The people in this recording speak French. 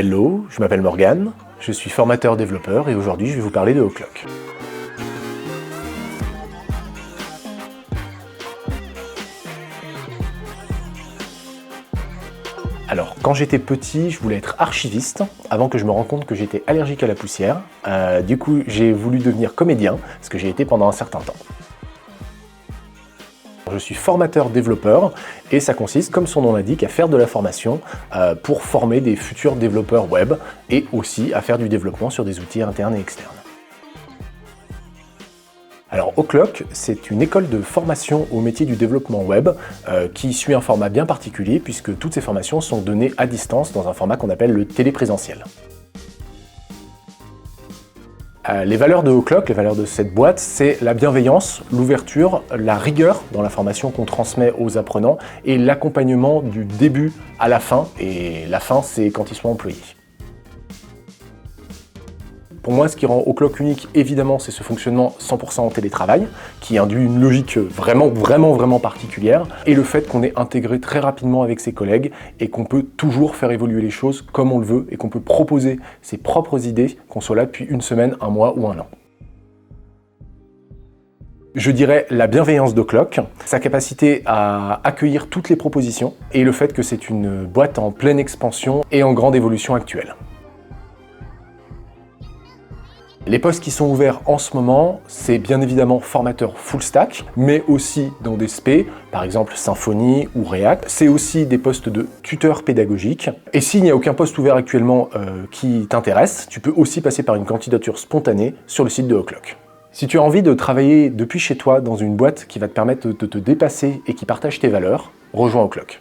Hello, je m'appelle Morgane, je suis formateur développeur et aujourd'hui je vais vous parler de Oclock. Alors, quand j'étais petit, je voulais être archiviste, avant que je me rende compte que j'étais allergique à la poussière. Du coup, j'ai voulu devenir comédien, ce que j'ai été pendant un certain temps. Je suis formateur développeur et ça consiste, comme son nom l'indique, à faire de la formation pour former des futurs développeurs web et aussi à faire du développement sur des outils internes et externes. Alors Oclock, c'est une école de formation au métier du développement web qui suit un format bien particulier puisque toutes ces formations sont données à distance dans un format qu'on appelle le téléprésentiel. Les valeurs de Oclock, les valeurs de cette boîte, c'est la bienveillance, l'ouverture, la rigueur dans la formation qu'on transmet aux apprenants et l'accompagnement du début à la fin, et la fin c'est quand ils sont employés. Pour moi, ce qui rend Oclock unique, évidemment, c'est ce fonctionnement 100% en télétravail, qui induit une logique vraiment particulière, et le fait qu'on est intégré très rapidement avec ses collègues, et qu'on peut toujours faire évoluer les choses comme on le veut, et qu'on peut proposer ses propres idées, qu'on soit là depuis une semaine, un mois ou un an. Je dirais la bienveillance d'Oclock, sa capacité à accueillir toutes les propositions, et le fait que c'est une boîte en pleine expansion et en grande évolution actuelle. Les postes qui sont ouverts en ce moment, c'est bien évidemment formateur full stack, mais aussi dans des spé, par exemple Symfony ou React. C'est aussi des postes de tuteur pédagogique. Et s'il n'y a aucun poste ouvert actuellement qui t'intéresse, tu peux aussi passer par une candidature spontanée sur le site de Oclock. Si tu as envie de travailler depuis chez toi dans une boîte qui va te permettre de te dépasser et qui partage tes valeurs, rejoins Oclock.